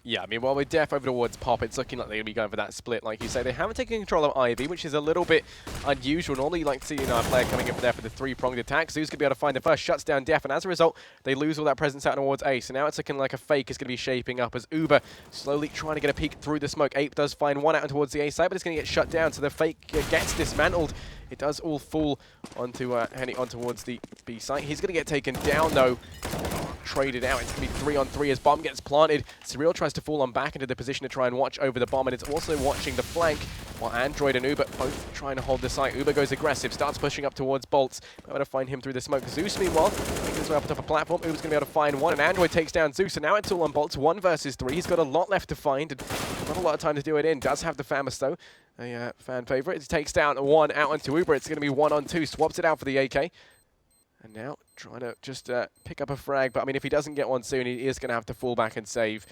Yeah, I mean, while with dephh over towards Pop, it's looking like they're going to be going for that split. Like you say, they haven't taken control of Ivy, which is a little bit unusual. Normally, you like to see a player coming up there for the three-pronged attack. Zews going to be able to find the first, shuts down dephh, and as a result, they lose all that presence out towards A. So now it's looking like a fake is going to be shaping up as Uber slowly trying to get a peek through the smoke. Ape does find one out towards the A side, but it's going to get shut down, so the fake gets dismantled. It does all fall onto Henry on towards the B site. He's going to get taken down, though. Traded out. It's going to be 3-on-3 as bomb gets planted. Surreal tries to fall on back into the position to try and watch over the bomb, and it's also watching the flank while Android and Uber both trying to hold the site. Uber goes aggressive, starts pushing up towards boltz. Able to find him through the smoke. Zeus, meanwhile, making his way up atop a platform. Uber's going to be able to find one, and Android takes down Zeus, and now it's all on boltz. 1 versus 3. He's got a lot left to find, and not a lot of time to do it in. Does have the Famas, though. A fan favorite. He takes down one out onto Uber. It's going to be 1-on-2. Swaps it out for the AK. And now trying to just pick up a frag. But, I mean, if he doesn't get one soon, he is going to have to fall back and save.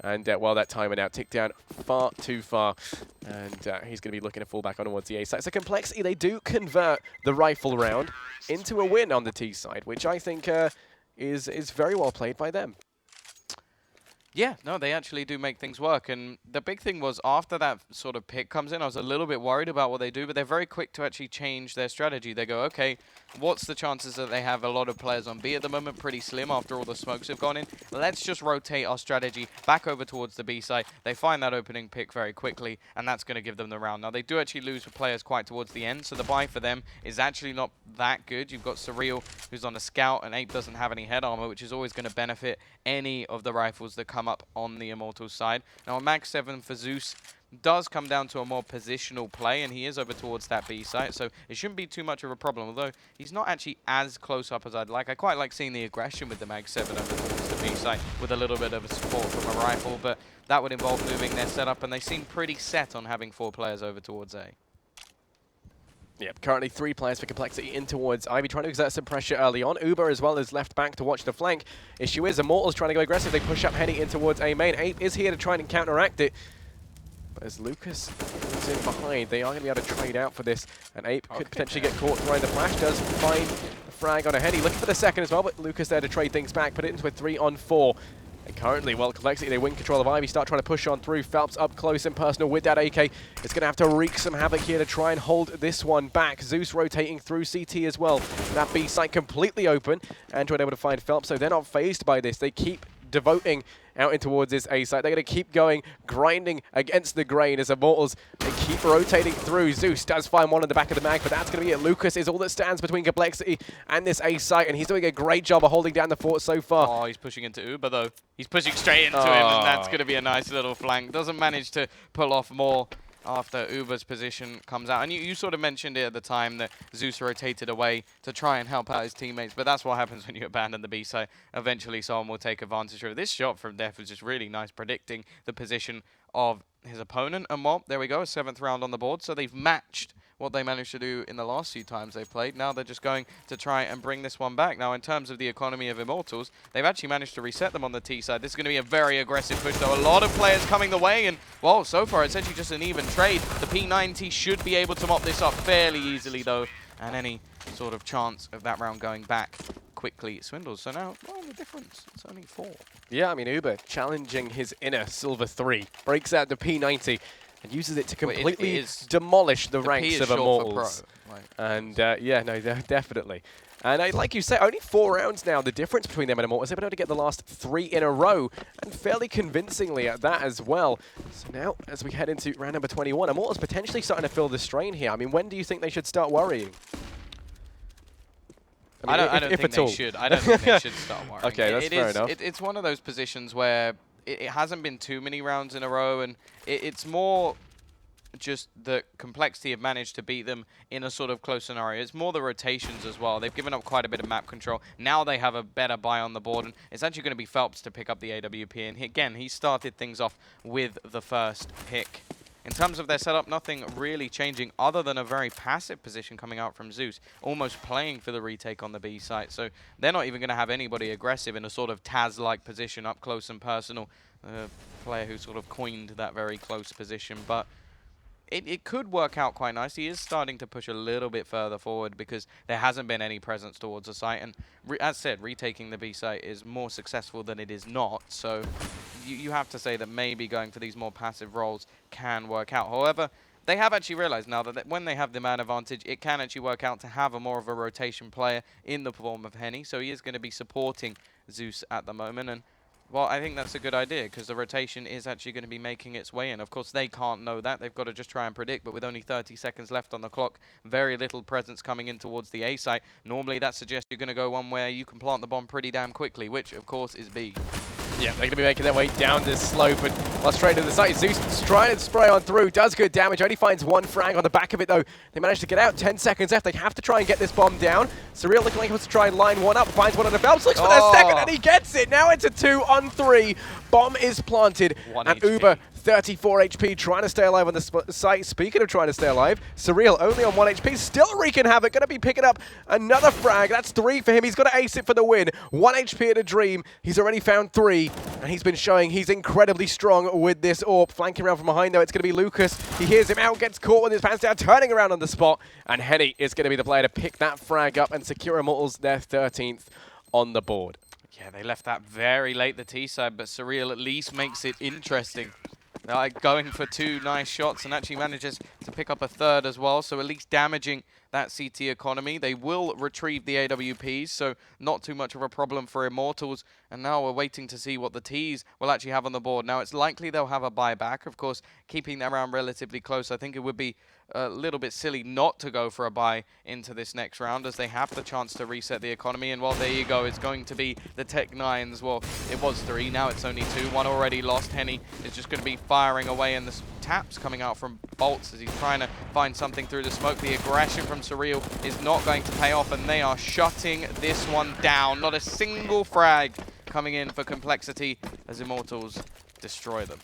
And, well, that timer now ticked down far too far. And he's going to be looking to fall back on towards the A side. So Complexity, they do convert the rifle round into a win on the T side, which I think is very well played by them. Yeah, no, they actually do make things work. And the big thing was after that sort of pick comes in, I was a little bit worried about what they do, but they're very quick to actually change their strategy. They go, okay, what's the chances that they have a lot of players on B at the moment? Pretty slim after all the smokes have gone in. Let's just rotate our strategy back over towards the B side. They find that opening pick very quickly, and that's going to give them the round. Now, they do actually lose for players quite towards the end, so the buy for them is actually not that good. You've got Surreal, who's on a scout, and Ape doesn't have any head armor, which is always going to benefit any of the rifles that come up on the Immortals side. Now, a Mag 7 for Zeus does come down to a more positional play, and he is over towards that B site, so it shouldn't be too much of a problem, although he's not actually as close up as I'd like. I quite like seeing the aggression with the Mag 7 over towards the B site with a little bit of support from a rifle, but that would involve moving their setup, and they seem pretty set on having 4 players over towards A. Yep, currently 3 players for Complexity in towards Ivy, trying to exert some pressure early on. Uber as well as left back to watch the flank. Issue is Immortals trying to go aggressive. They push up Henny in towards A main. Ape is here to try and counteract it. But as Lucas is in behind, they are going to be able to trade out for this. And Ape could potentially get caught throwing the flash. Does find a frag on a Henny. Looking for the second as well, but Lucas there to trade things back. Put it into a 3-on-4. And currently, well, Complexity, they win control of Ivy, start trying to push on through. Felps up close and personal with that AK. It's going to have to wreak some havoc here to try and hold this one back. Zeus rotating through CT as well. That B site completely open. Android able to find Felps, so they're not phased by this. They keep devoting out in towards this A site. They're going to keep going, grinding against the grain as Immortals, they keep rotating through. Zeus does find one in the back of the mag, but that's going to be it. Lucas is all that stands between Complexity and this A site, and he's doing a great job of holding down the fort so far. Oh, he's pushing into Uber, though. He's pushing straight into him, and that's going to be a nice little flank. Doesn't manage to pull off more after Uber's position comes out. And you sort of mentioned it at the time that Zeus rotated away to try and help out his teammates, but that's what happens when you abandon the B side. Eventually someone will take advantage of it. This shot from dephh was just really nice, predicting the position of his opponent. And well, there we go, a 7th round on the board. So they've matched what they managed to do in the last few times they played. Now they're just going to try and bring this one back. Now, in terms of the economy of Immortals, they've actually managed to reset them on the T side. This is going to be a very aggressive push, though. A lot of players coming the way, and, well, so far it's actually just an even trade. The P90 should be able to mop this up fairly easily, though, and any sort of chance of that round going back quickly swindles. So now, well, the difference, it's only 4. Yeah, I mean, Uber challenging his inner Silver 3, breaks out the P90, and uses it to completely demolish the ranks of Immortals. And yeah, no, definitely. And like you say, only 4 rounds now, the difference between them and Immortals. They've been able to get the last 3 in a row, and fairly convincingly at that as well. So now, as we head into round number 21, Immortals potentially starting to feel the strain here. I mean, when do you think they should start worrying? I don't think they should. I don't think they should start worrying. Okay, that's fair enough. It's one of those positions where it hasn't been too many rounds in a row, and it's more just the complexity have managed to beat them in a sort of close scenario. It's more the rotations as well. They've given up quite a bit of map control. Now they have a better buy on the board, and it's actually going to be felps to pick up the AWP. And again, he started things off with the first pick. In terms of their setup, nothing really changing other than a very passive position coming out from zews, almost playing for the retake on the B site. So they're not even going to have anybody aggressive in a sort of Taz-like position, up close and personal. Player who sort of coined that very close position, but it could work out quite nicely. He is starting to push a little bit further forward because there hasn't been any presence towards the site. And as said, retaking the B site is more successful than it is not. So you have to say that maybe going for these more passive roles can work out. However, they have actually realized now that when they have the man advantage, it can actually work out to have a more of a rotation player in the form of Henny. So he is going to be supporting zews at the moment. And well, I think that's a good idea because the rotation is actually going to be making its way in. Of course, they can't know that. They've got to just try and predict. But with only 30 seconds left on the clock, very little presence coming in towards the A site. Normally, that suggests you're going to go one where you can plant the bomb pretty damn quickly, which, of course, is B. Yeah, they're going to be making their way down this slope and well, straight to the site. zews trying to spray on through, does good damage, only finds one frag on the back of it though. They managed to get out, 10 seconds left. They have to try and get this bomb down. Surreal looking like he wants to try and line one up, finds one on the felps, looks for their second and he gets it. Now it's a 2-on-3. Bomb is planted and Uber 34 HP, trying to stay alive on the site. Speaking of trying to stay alive, Surreal only on 1 HP, still wreaking havoc, going to be picking up another frag. That's 3 for him. He's got to ace it for the win. 1 HP at a dream. He's already found 3, and he's been showing he's incredibly strong with this AWP. Flanking around from behind, though, it's going to be Lucas. He hears him out, gets caught with his pants down, turning around on the spot, and Henny is going to be the player to pick that frag up and secure Immortals their 13th on the board. Yeah, they left that very late, the T side, but Surreal at least makes it interesting. They're like going for 2 nice shots and actually manages to pick up a 3rd as well, so at least damaging that CT economy. They will retrieve the AWPs, so not too much of a problem for Immortals. And now we're waiting to see what the Ts will actually have on the board. Now, it's likely they'll have a buyback. Of course, keeping that round relatively close, I think it would be a little bit silly not to go for a buy into this next round as they have the chance to reset the economy. And well, there you go. It's going to be the Tech-9s. Well, it was 3. Now it's only 2. 1 already lost. Henny is just going to be firing away, and the taps coming out from boltz as he's trying to find something through the smoke. The aggression from Surreal is not going to pay off, and they are shutting this one down. Not a single frag coming in for Complexity as Immortals destroy them.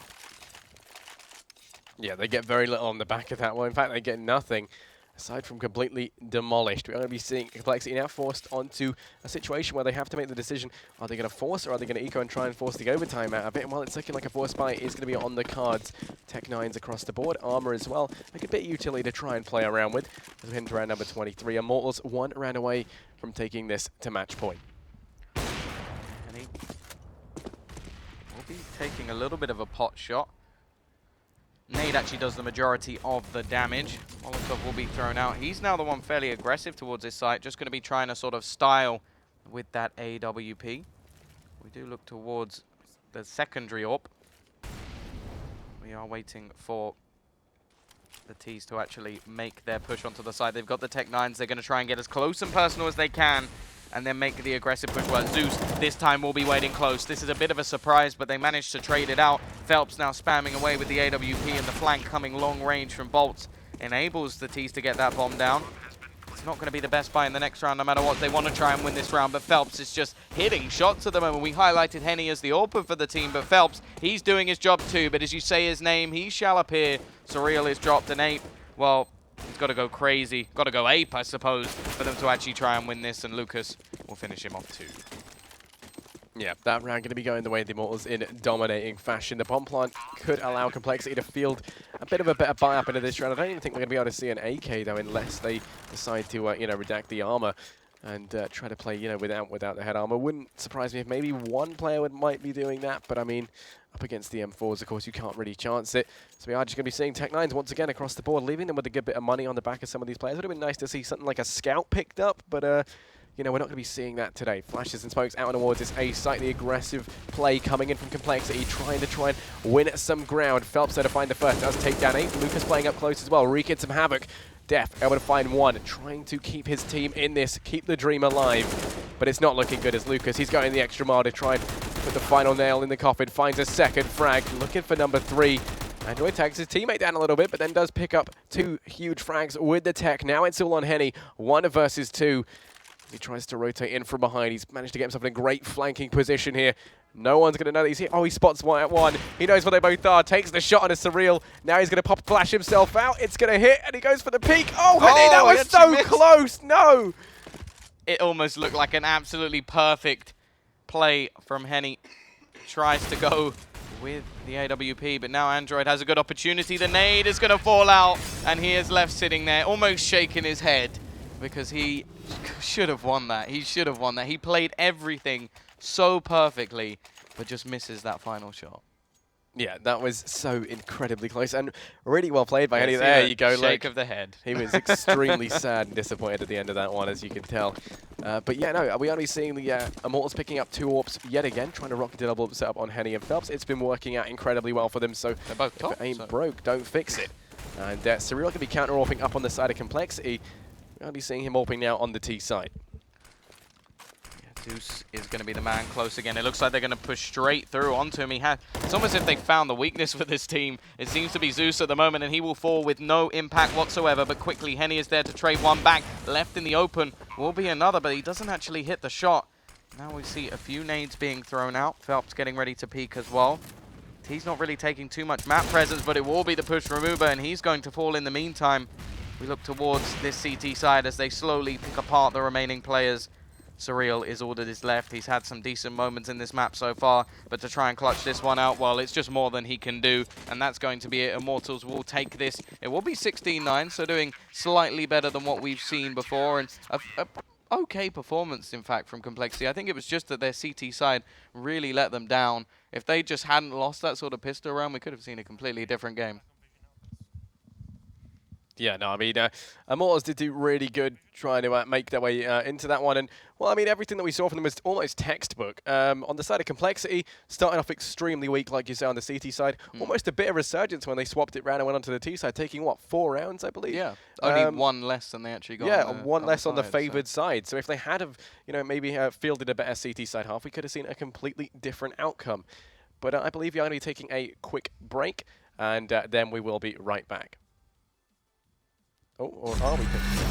Yeah, they get very little on the back of that one. In fact, they get nothing aside from completely demolished. We're going to be seeing Complexity now forced onto a situation where they have to make the decision, are they going to force or are they going to eco and try and force the overtime out of it? And while it's looking like a force buy is going to be on the cards, Tech-9s across the board, armor as well, like a bit of utility to try and play around with. As we head into round number 23, Immortals 1 round away from taking this to match point. And he will be taking a little bit of a pot shot. Nade actually does the majority of the damage. Molotov will be thrown out. He's now the one fairly aggressive towards this site, just going to be trying to sort of style with that AWP. We do look towards the secondary AWP. We are waiting for the Ts to actually make their push onto the side. They've got the Tech-9s. They're going to try and get as close and personal as they can and then make the aggressive push. Well, zews this time will be waiting close. This is a bit of a surprise, but they managed to trade it out. felps now spamming away with the AWP, and the flank coming long range from boltz enables the Ts to get that bomb down. It's not going to be the best buy in the next round, no matter what. They want to try and win this round, but felps is just hitting shots at the moment. We highlighted Henny as the AWPer for the team, but felps, he's doing his job too. But as you say his name, he shall appear. Surreal is dropped, and Ape, well, he's got to go crazy. Got to go ape, I suppose, for them to actually try and win this, and Lucas will finish him off too. Yeah, that round going to be going the way of the Immortals in dominating fashion. The bomb plant could allow Complexity to field a bit of a better buy-up into this round. I don't even think we're going to be able to see an AK, though, unless they decide to, redact the armor and try to play, without the head armor. Wouldn't surprise me if maybe one player might be doing that, but I mean, up against the M4s, of course, you can't really chance it. So we are just going to be seeing Tech-9s once again across the board, leaving them with a good bit of money on the back of some of these players. It would have been nice to see something like a scout picked up, but we're not going to be seeing that today. Flashes and smokes out and towards this A site. The aggressive play coming in from Complexity, trying to win some ground. felps there to find the first, does take down 8. Lucas playing up close as well, wreaking some havoc. dephh able to find 1, trying to keep his team in this, keep the dream alive. But it's not looking good as Lucas, he's going the extra mile to try and put the final nail in the coffin. Finds a second frag, looking for number 3. Android tags his teammate down a little bit, but then does pick up 2 huge frags with the tech. Now it's all on Henny, 1 versus 2. He tries to rotate in from behind. He's managed to get himself in a great flanking position here. No one's going to know that he's here. Oh, he spots one at one. He knows where they both are. Takes the shot on a Surreal. Now he's going to pop flash himself out. It's going to hit, and he goes for the peek. Oh, Henny, that was so close. No. It almost looked like an absolutely perfect play from Henny. Tries to go with the AWP, but now Android has a good opportunity. The nade is going to fall out, and he is left sitting there, almost shaking his head, because he should have won that. He should have won that. He played everything so perfectly, but just misses that final shot. Yeah, that was so incredibly close and really well played by Henny. There you go. Shake of the head. He was extremely sad and disappointed at the end of that one, as you can tell. But yeah, no, we're only seeing the Immortals picking up 2 AWPs yet again, trying to rocket double setup on Henny and felps. It's been working out incredibly well for them, so they're both top, if it ain't broke, don't fix it. And Surreal going to be counter-AWPing up on the side of Complexity. We're only seeing him AWPing now on the T side. zews is going to be the man close again. It looks like they're going to push straight through onto him. It's almost as if they found the weakness for this team. It seems to be zews at the moment, and he will fall with no impact whatsoever. But quickly, Henny is there to trade one back. Left in the open will be another, but he doesn't actually hit the shot. Now we see a few nades being thrown out. felps getting ready to peek as well. He's not really taking too much map presence, but it will be the push from Uber, and he's going to fall in the meantime. We look towards this CT side as they slowly pick apart the remaining players. Surreal is ordered his left. He's had some decent moments in this map so far, but to try and clutch this one out, well, it's just more than he can do, and that's going to be it. Immortals will take this. It will be 16-9, so doing slightly better than what we've seen before, and a okay performance, in fact, from Complexity. I think it was just that their CT side really let them down. If they just hadn't lost that sort of pistol round, we could have seen a completely different game. Yeah, no, I mean, Immortals did do really good trying to make their way into that one. And, well, I mean, everything that we saw from them was almost textbook. On the side of Complexity, starting off extremely weak, like you say, on the CT side. Almost a bit of resurgence when they swapped it around and went onto the T side, taking, what, 4 rounds, I believe? Yeah, only 1 less than they actually got. Yeah, on the, one less on the side, favoured side. So if they had, maybe fielded a better CT side half, we could have seen a completely different outcome. But I believe you're going to be taking a quick break, and then we will be right back. Oh, or are we?